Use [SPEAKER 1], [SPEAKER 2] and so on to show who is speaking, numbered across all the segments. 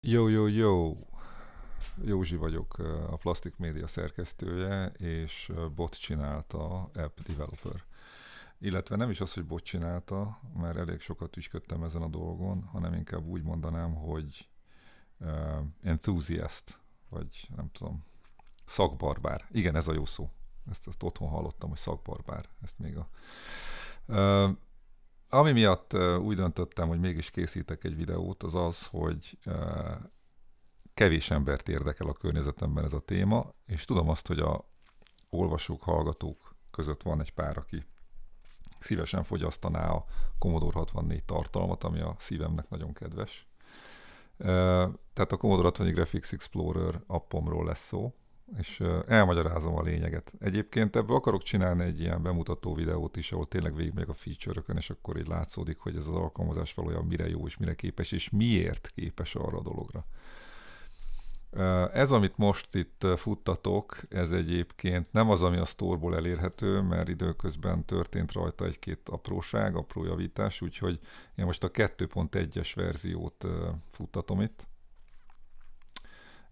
[SPEAKER 1] Jó, jó, jó! Józsi vagyok, a Plastic Média szerkesztője, és bot csinálta App Developer. Illetve nem is az, hogy bot csinálta, mert elég sokat ügyködtem ezen a dolgon, hanem inkább úgy mondanám, hogy enthusiast, vagy nem tudom, szakbarbár. Igen, ez a jó szó. Ezt otthon hallottam, hogy szakbarbár. Ezt még a... Uh, ami miatt úgy döntöttem, hogy mégis készítek egy videót, az az, hogy kevés embert érdekel a környezetemben ez a téma, és tudom azt, hogy a olvasók, hallgatók között van egy pár, aki szívesen fogyasztaná a Commodore 64 tartalmat, ami a szívemnek nagyon kedves. Tehát a Commodore 64 Graphics Explorer appomról lesz szó, és elmagyarázom a lényeget. Egyébként ebből akarok csinálni egy ilyen bemutató videót is, ahol tényleg végigmegyek a feature-ökön, és akkor így látszódik, hogy ez az alkalmazás valójában mire jó és mire képes, és miért képes arra a dologra. Ez, amit most itt futtatok, ez egyébként nem az, ami a sztorból elérhető, mert időközben történt rajta egy-két apróság, apró javítás, úgyhogy én most a 2.1-es verziót futtatom itt,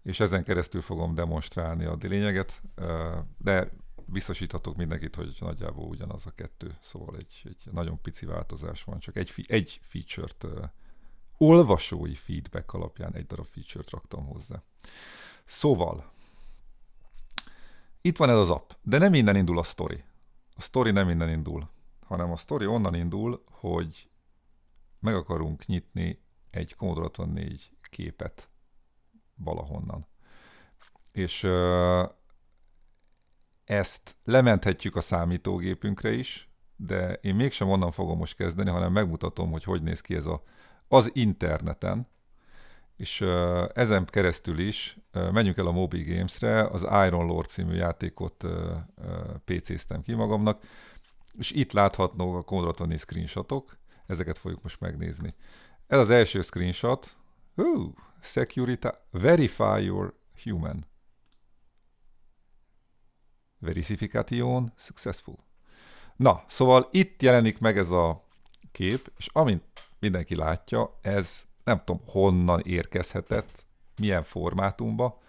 [SPEAKER 1] és ezen keresztül fogom demonstrálni a lényeget, de biztosíthatok mindenkit, hogy nagyjából ugyanaz a kettő, szóval egy nagyon pici változás van, csak egy feature-t, olvasói feedback alapján egy darab feature-t raktam hozzá. Szóval, itt van ez az app, de nem innen indul a sztori. A sztori nem innen indul, hanem a sztori onnan indul, hogy meg akarunk nyitni egy Commodore 64 képet valahonnan. És ezt lementhetjük a számítógépünkre is, de én mégsem onnan fogom most kezdeni, hanem megmutatom, hogy néz ki ez az interneten, és ezen keresztül is menjünk el a Moby Games-re, az Iron Lord című játékot PC-ztem ki magamnak, és itt láthatnak a Commodore 64 screenshotok, ezeket fogjuk most megnézni. Ez az első screenshot, security, verify your human. Verification successful. Na, szóval itt jelenik meg ez a kép, és amint mindenki látja, ez nem tudom honnan érkezhetett, milyen formátumba,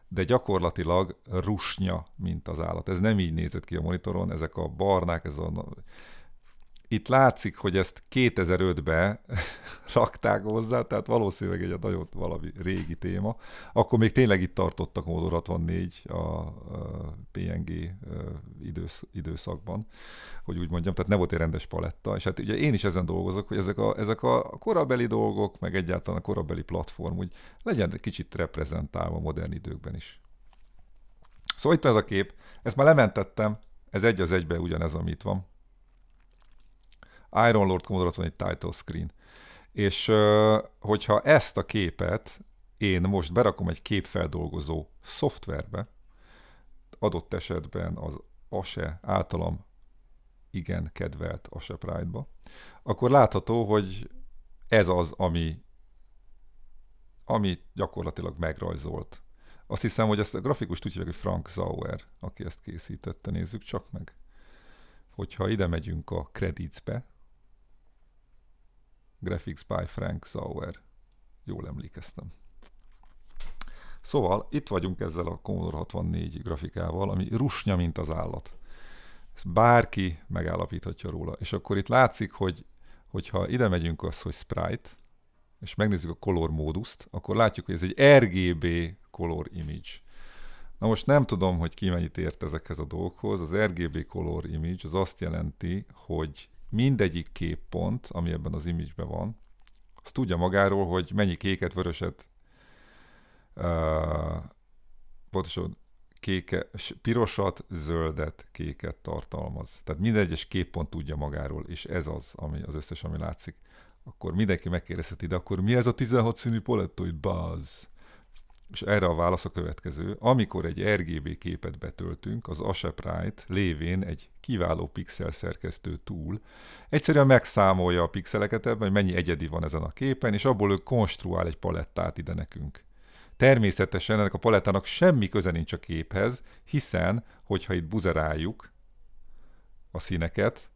[SPEAKER 1] de gyakorlatilag rusnya, mint az állat. Ez nem így nézett ki a monitoron, ezek a barnák, itt látszik, hogy ezt 2005-ben rakták hozzá, tehát valószínűleg egy nagyon valami régi téma. Akkor még tényleg itt tartott a Commodore 64 a PNG időszakban, hogy úgy mondjam, tehát nem volt egy rendes paletta, és hát ugye én is ezen dolgozok, hogy ezek a korabeli dolgok, meg egyáltalán a korabeli platform úgy legyen egy kicsit reprezentálva modern időkben is. Szóval itt ez a kép, ezt már lementettem, ez egy az egyben ugyanez, ami itt van. Iron Lord Commodore 64 title screen. És hogyha ezt a képet én most berakom egy képfeldolgozó szoftverbe, adott esetben az ASE általam igen kedvelt ASE Pride-ba, akkor látható, hogy ez az, ami gyakorlatilag megrajzolt. Azt hiszem, hogy ezt a grafikust úgy hívják, hogy Frank Zauer, aki ezt készítette. Nézzük csak meg. Hogyha ide megyünk a creditsbe, Graphics by Frank Zauer. Jól emlékeztem. Szóval itt vagyunk ezzel a Commodore 64 grafikával, ami rusnya, mint az állat. Ezt bárki megállapíthatja róla. És akkor itt látszik, hogyha ide megyünk az, hogy sprite, és megnézzük a color móduszt, akkor látjuk, hogy ez egy RGB color image. Na most nem tudom, hogy ki mennyit ért ezekhez a dolgokhoz. Az RGB color image az azt jelenti, hogy mindegyik képpont, ami ebben az image-ben van, az tudja magáról, hogy mennyi kéket, vöröset, pontosan pirosat, zöldet, kéket tartalmaz. Tehát minden egyes képpont tudja magáról, és ez az összes, ami látszik. Akkor mindenki megkérdezheti, de akkor mi ez a 16 színű palettoid, buzz? És erre a válasz a következő. Amikor egy RGB képet betöltünk, az Asheprite lévén egy kiváló pixel szerkesztő tool egyszerűen megszámolja a pixeleket ebben, hogy mennyi egyedi van ezen a képen, és abból ő konstruál egy palettát ide nekünk. Természetesen ennek a palettának semmi köze nincs a képhez, hiszen, hogyha itt buzeráljuk a színeket,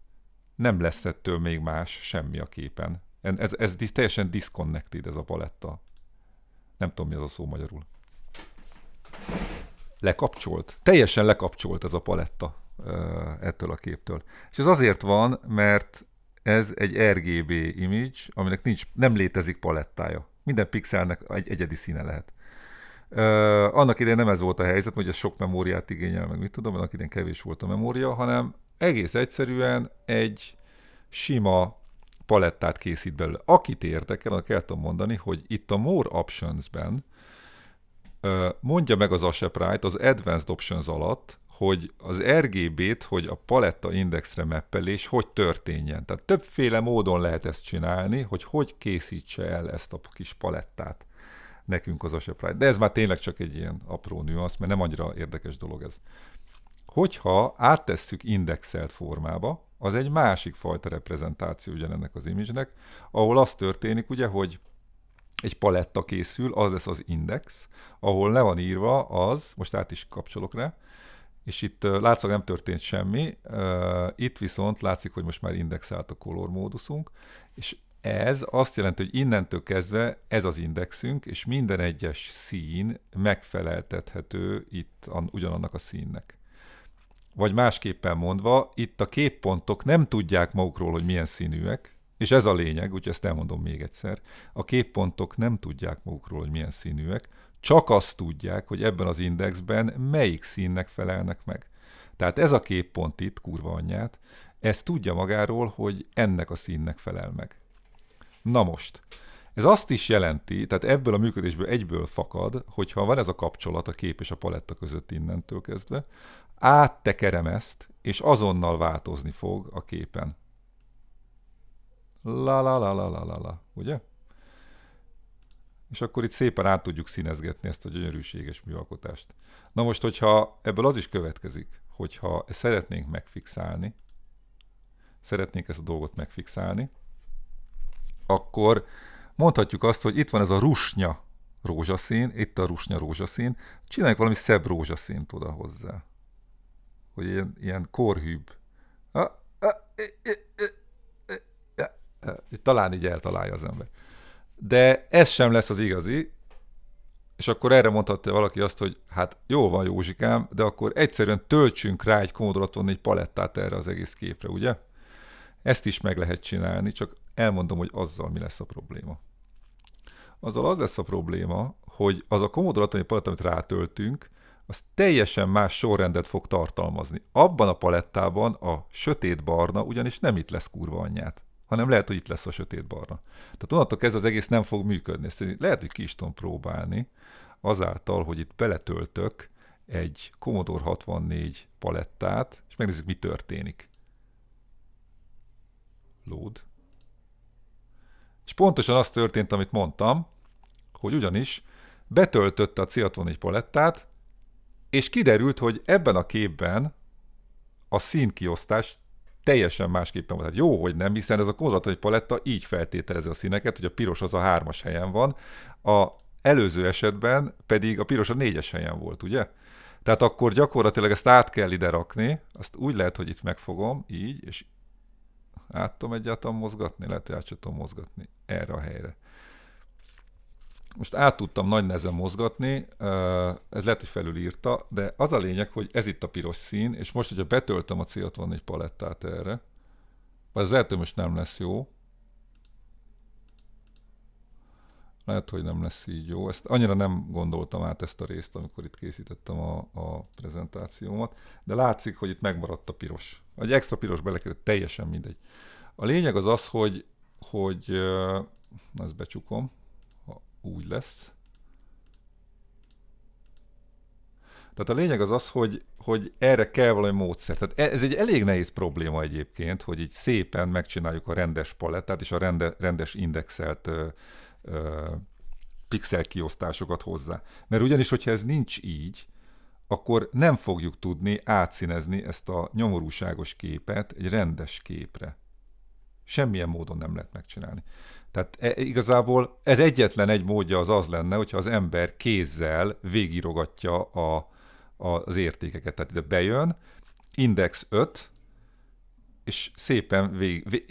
[SPEAKER 1] nem lesz ettől még más semmi a képen. Ez teljesen disconnected ez a paletta. Nem tudom, mi az a szó magyarul. Lekapcsolt. Teljesen lekapcsolt ez a paletta ettől a képtől. És ez azért van, mert ez egy RGB image, aminek nem létezik palettája. Minden pixelnek egy egyedi színe lehet. Annak idején nem ez volt a helyzet, hogy ez sok memóriát igényel, meg mit tudom, annak idején kevés volt a memória, hanem egész egyszerűen egy sima palettát készít belőle. Akit érdekel, annak el tudom mondani, hogy itt a More Options-ben mondja meg az Asheprite az Advanced Options alatt, hogy az RGB-t, hogy a paletta indexre mappelés hogy történjen. Tehát többféle módon lehet ezt csinálni, hogy készítse el ezt a kis palettát nekünk az Asheprite. De ez már tényleg csak egy ilyen apró nüansz, mert nem annyira érdekes dolog ez. Hogyha áttesszük indexelt formába, az egy másik fajta reprezentáció ugyanennek az image-nek, ahol az történik, ugye, hogy egy paletta készül, az lesz az index, ahol le van írva az, most át is kapcsolok rá, és itt látszik, nem történt semmi, itt viszont látszik, hogy most már indexált a color móduszunk, és ez azt jelenti, hogy innentől kezdve ez az indexünk, és minden egyes szín megfeleltethető itt ugyanannak a színnek. Vagy másképpen mondva, itt a képpontok nem tudják magukról, hogy milyen színűek, és ez a lényeg, úgyhogy ezt elmondom még egyszer. A képpontok nem tudják magukról, hogy milyen színűek, csak azt tudják, hogy ebben az indexben melyik színnek felelnek meg. Tehát ez a képpont itt, kurva anyját, ez tudja magáról, hogy ennek a színnek felel meg. Na most, ez azt is jelenti, tehát ebből a működésből egyből fakad, hogyha van ez a kapcsolat a kép és a paletta között innentől kezdve, áttekerem ezt, és azonnal változni fog a képen. La, ugye? És akkor itt szépen át tudjuk színezgetni ezt a gyönyörűséges műalkotást. Na most, hogyha ebből az is következik, hogyha szeretnénk megfixálni, szeretnénk ezt a dolgot megfixálni, akkor mondhatjuk azt, hogy itt van ez a rusnya rózsaszín, itt a rusnya rózsaszín, csináljuk valami szebb rózsaszínt oda hozzá. Hogy ilyen korhűbb. Talán így eltalálja az ember. De ez sem lesz az igazi, és akkor erre mondhatta valaki azt, hogy hát jó van Józsikám, de akkor egyszerűen töltsünk rá egy Commodore 64 palettát erre az egész képre, ugye? Ezt is meg lehet csinálni, csak elmondom, hogy azzal mi lesz a probléma. Azzal az lesz a probléma, hogy az a Commodore 64 paletta, amit rátöltünk, az teljesen más sorrendet fog tartalmazni. Abban a palettában a sötét barna ugyanis nem itt lesz kurva anyját, hanem lehet, hogy itt lesz a sötét barna. Tehát onnantól kezdve az egész nem fog működni. Ezt lehet, hogy ki is tudom próbálni, azáltal, hogy itt beletöltök egy Commodore 64 palettát, és megnézzük, mi történik. Load. És pontosan az történt, amit mondtam, hogy ugyanis betöltötte a C64 palettát, és kiderült, hogy ebben a képben a színkiosztás teljesen másképpen van. Tehát jó, hogy nem, hiszen ez a Commodore 64 paletta így feltételezi a színeket, hogy a piros az a 3-as helyen van, a előző esetben pedig a piros a 4-es helyen volt, ugye? Tehát akkor gyakorlatilag ezt át kell ide rakni, azt úgy lehet, hogy itt megfogom, így, és át tudom egyáltalán mozgatni, lehet, hogy át sem tudom mozgatni erre a helyre. Most át tudtam nagy nehezen mozgatni, ez lehet, hogy felülírta, de az a lényeg, hogy ez itt a piros szín, és most, hogyha betöltöm a C64 palettát erre, az lehet, hogy most nem lesz jó. Lehet, hogy nem lesz így jó. Ezt annyira nem gondoltam át ezt a részt, amikor itt készítettem a prezentációmat, de látszik, hogy itt megmaradt a piros. Egy extra piros belekerült, teljesen mindegy. A lényeg az az, hogy ezt becsukom, ha úgy lesz. Tehát a lényeg az az, hogy erre kell valami módszer. Tehát ez egy elég nehéz probléma egyébként, hogy így szépen megcsináljuk a rendes palettát és a rendes indexelt pixel kiosztásokat hozzá. Mert ugyanis, hogyha ez nincs így, akkor nem fogjuk tudni átszínezni ezt a nyomorúságos képet egy rendes képre. Semmilyen módon nem lehet megcsinálni. Tehát igazából ez egyetlen egy módja az lenne, hogyha az ember kézzel végírogatja az értékeket. Tehát ide bejön, index 5, és szépen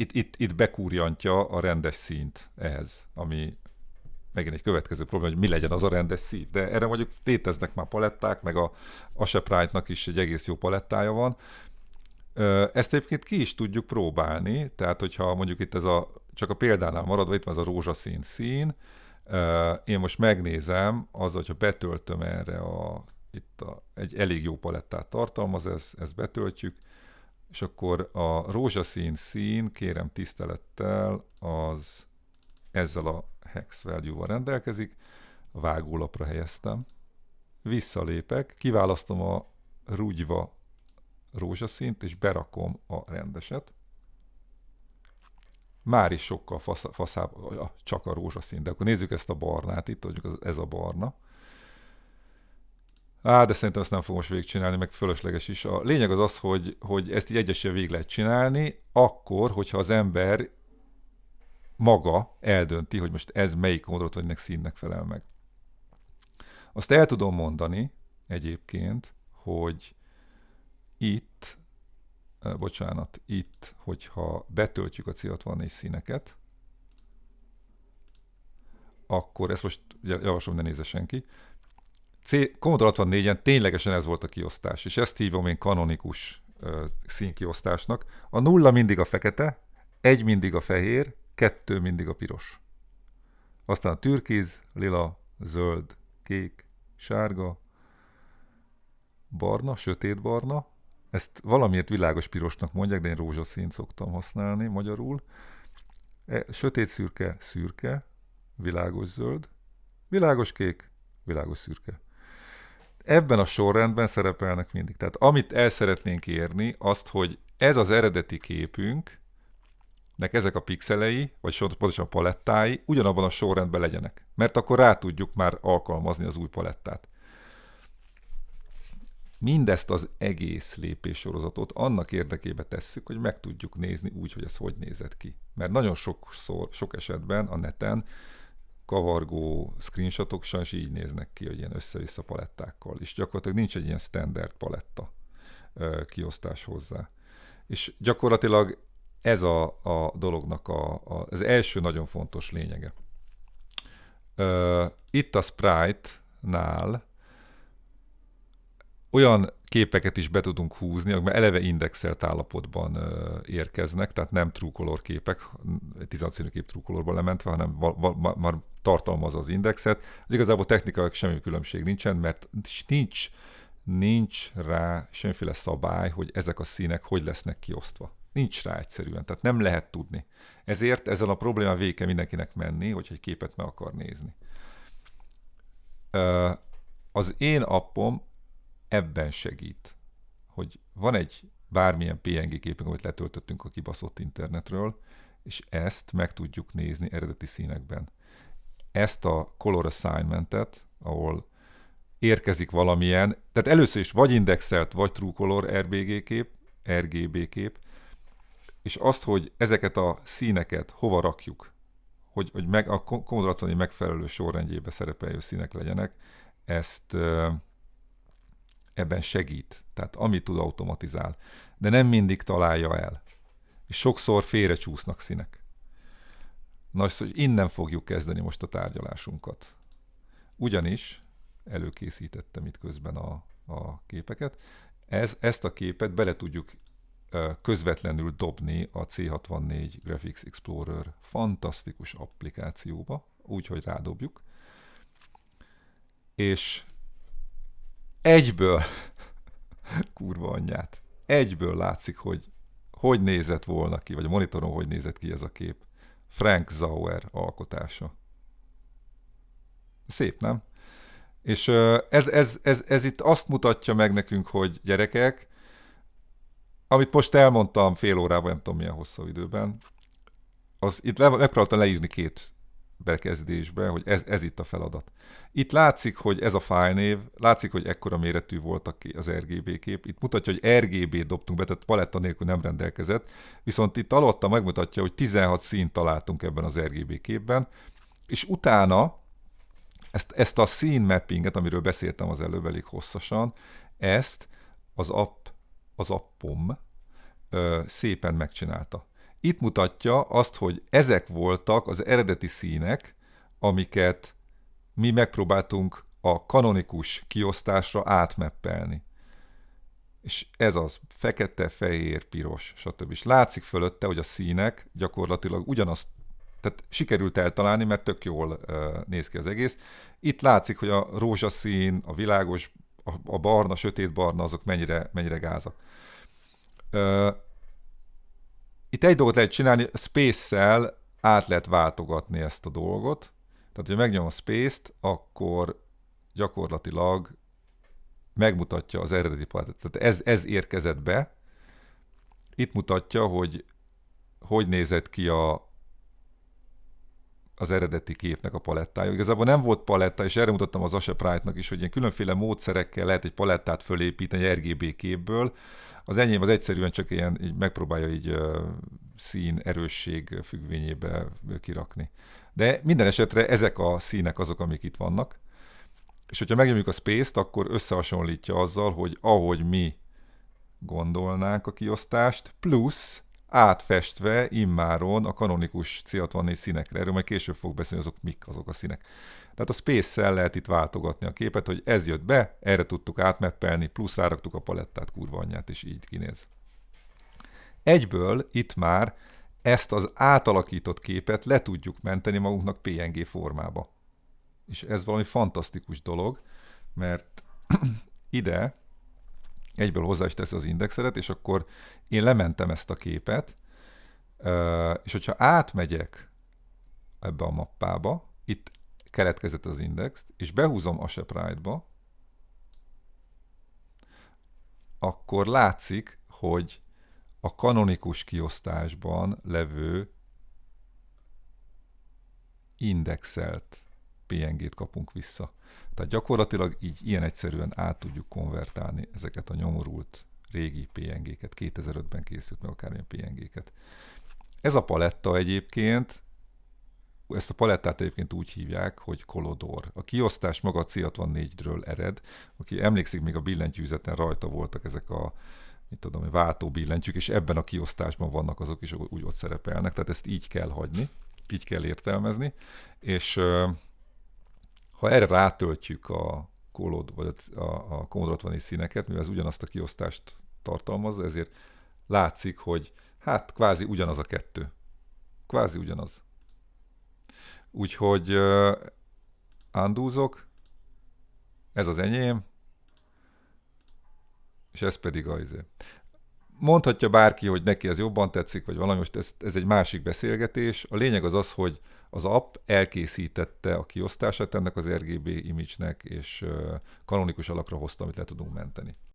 [SPEAKER 1] itt bekúrjantja a rendes színt ehhez, ami megint egy következő probléma, hogy mi legyen az a rendes szín. De erre mondjuk léteznek már paletták, meg a Ashe Pride-nak is egy egész jó palettája van. Ezt egyébként ki is tudjuk próbálni, tehát hogyha mondjuk itt csak a példánál maradva, itt van ez a rózsaszín szín, én most megnézem, hogyha betöltöm erre egy elég jó palettát tartalmaz, ezt betöltjük, és akkor a rózsaszín szín, kérem tisztelettel, az ezzel a hex value-val rendelkezik, a vágólapra helyeztem, visszalépek, kiválasztom a rugyva rózsaszínt, és berakom a rendeset. Már is sokkal faszább, csak a rózsaszín, de akkor nézzük ezt a barnát itt, mondjuk ez a barna. De szerintem ezt nem fogom most végigcsinálni, meg fölösleges is. A lényeg az, hogy ezt így egyesével végig lehet csinálni, akkor, hogyha az ember maga eldönti, hogy most ez melyik Commodore színnek felel meg. Azt el tudom mondani egyébként, hogy itt, hogyha betöltjük a C64 színeket, akkor ezt most javaslom, ne nézze senki. Commodore 64-en ténylegesen ez volt a kiosztás, és ezt hívom én kanonikus színkiosztásnak. A 0 mindig a fekete, 1 mindig a fehér, 2 mindig a piros. Aztán a türkiz, lila, zöld, kék, sárga, barna, sötét barna. Ezt valamiért világos pirosnak mondják, de én rózsaszínt szoktam használni magyarul. Sötét szürke, szürke, világos zöld, világos kék, világos szürke. Ebben a sorrendben szerepelnek mindig. Tehát amit el szeretnénk érni, azt, hogy ez az eredeti képünknek ezek a pixelei, vagy pontosan a palettái ugyanabban a sorrendben legyenek. Mert akkor rá tudjuk már alkalmazni az új palettát. Mindezt az egész lépéssorozatot annak érdekében tesszük, hogy meg tudjuk nézni úgy, hogy ez hogy nézett ki. Mert nagyon sok esetben a neten kavargó screenshotok sajnos így néznek ki, hogy ilyen össze-vissza palettákkal. És gyakorlatilag nincs egy ilyen standard paletta kiosztás hozzá. És gyakorlatilag ez a dolognak az első nagyon fontos lényege. Itt a Sprite-nál olyan képeket is be tudunk húzni, amik már eleve indexelt állapotban érkeznek, tehát nem True Color képek, 16 színű kép True Colorban lementve, hanem már tartalmaz az indexet. Ez igazából technikailag semmi különbség nincsen, mert nincs rá semmiféle szabály, hogy ezek a színek hogy lesznek kiosztva. Nincs rá egyszerűen, tehát nem lehet tudni. Ezért ezen a problémán végig kell mindenkinek menni, hogyha egy képet meg akar nézni. Az én appom ebben segít, hogy van egy bármilyen PNG képünk, amit letöltöttünk a kibaszott internetről, és ezt meg tudjuk nézni eredeti színekben. Ezt a color assignmentet, ahol érkezik valamilyen, tehát először is vagy indexelt, vagy True Color RGB kép, és azt, hogy ezeket a színeket hova rakjuk, hogy a Commodore megfelelő sorrendjébe szerepelő színek legyenek, ezt ebben segít. Tehát amit tud, automatizál. De nem mindig találja el. És sokszor félrecsúsznak színek. Na, hogy innen fogjuk kezdeni most a tárgyalásunkat. Ugyanis előkészítettem itt közben a képeket. Ezt a képet bele tudjuk közvetlenül dobni a C64 Graphics Explorer fantasztikus applikációba, úgyhogy rádobjuk. És egyből, kurva anyját, egyből látszik, hogy nézett volna ki, vagy a monitoron hogy nézett ki ez a kép. Frank Zauer alkotása. Szép, nem? És ez itt azt mutatja meg nekünk, hogy gyerekek, amit most elmondtam fél órában, nem tudom milyen hosszú időben, az itt megpróbáltam leírni 2 bekezdésbe, hogy ez itt a feladat. Itt látszik, hogy ez a fájlnév, látszik, hogy ekkora méretű volt az RGB kép. Itt mutatja, hogy RGB dobtunk be, tehát paletta nélkül nem rendelkezett, viszont itt alatta megmutatja, hogy 16 színt találtunk ebben az RGB képben, és utána ezt a scene mappinget, amiről beszéltem az előbb elég hosszasan, ezt az appom szépen megcsinálta. Itt mutatja azt, hogy ezek voltak az eredeti színek, amiket mi megpróbáltunk a kanonikus kiosztásra átmeppelni. És ez az fekete, fehér, piros, stb. És látszik fölötte, hogy a színek gyakorlatilag ugyanazt, tehát sikerült eltalálni, mert tök jól néz ki az egész. Itt látszik, hogy a rózsaszín, a világos, a barna, sötét barna, azok mennyire gázak. Itt egy dolgot lehet csinálni, Space-szel át lehet váltogatni ezt a dolgot. Tehát, ha megnyomom a Space-t, akkor gyakorlatilag megmutatja az eredeti palettát. Tehát ez érkezett be. Itt mutatja, hogy nézett ki az eredeti képnek a palettája. Igazából nem volt paletta, és erre mutattam az Ashe Pride-nak is, hogy ilyen különféle módszerekkel lehet egy palettát fölépíteni egy RGB képből. Az enyém az egyszerűen csak ilyen, így megpróbálja így szín erősség függvényébe kirakni. De minden esetre ezek a színek azok, amik itt vannak. És hogyha megnyomjuk a Space-t, akkor összehasonlítja azzal, hogy ahogy mi gondolnánk a kiosztást, plusz átfestve immáron a kanonikus C64 színekre. Erről majd később fog beszélni, azok a színek. Tehát a Space-szel lehet itt váltogatni a képet, hogy ez jött be, erre tudtuk átmeppelni, plusz ráraktuk a palettát, kurva anyját, és így kinéz. Egyből itt már ezt az átalakított képet le tudjuk menteni magunknak PNG formába. És ez valami fantasztikus dolog, mert ide egyből hozzá is teszi az indexeret, és akkor én lementem ezt a képet, és hogyha átmegyek ebbe a mappába, itt keletkezett az index, és behúzom Ashe Pride-ba, akkor látszik, hogy a kanonikus kiosztásban levő indexelt PNG-t kapunk vissza. Tehát gyakorlatilag így ilyen egyszerűen át tudjuk konvertálni ezeket a nyomorult régi PNG-ket, 2005-ben készült meg akármilyen PNG-ket. Ez a paletta egyébként, ezt a palettát egyébként úgy hívják, hogy Collodor. A kiosztás maga a C64-ről ered. Aki emlékszik, még a billentyűzeten rajta voltak ezek a váltó billentyűk, és ebben a kiosztásban vannak azok is, úgy ott szerepelnek. Tehát ezt így kell hagyni, így kell értelmezni, és ha erre rátöltjük a Commodore 64 színeket, mivel ez ugyanazt a kiosztást tartalmazza, ezért látszik, hogy hát kvázi ugyanaz a kettő. Kvázi ugyanaz. Úgyhogy undúzok, ez az enyém, és ez pedig az. Mondhatja bárki, hogy neki ez jobban tetszik, vagy valami, most ez egy másik beszélgetés. A lényeg az, hogy az app elkészítette a kiosztását ennek az RGB image-nek, és kanonikus alakra hozta, amit le tudunk menteni.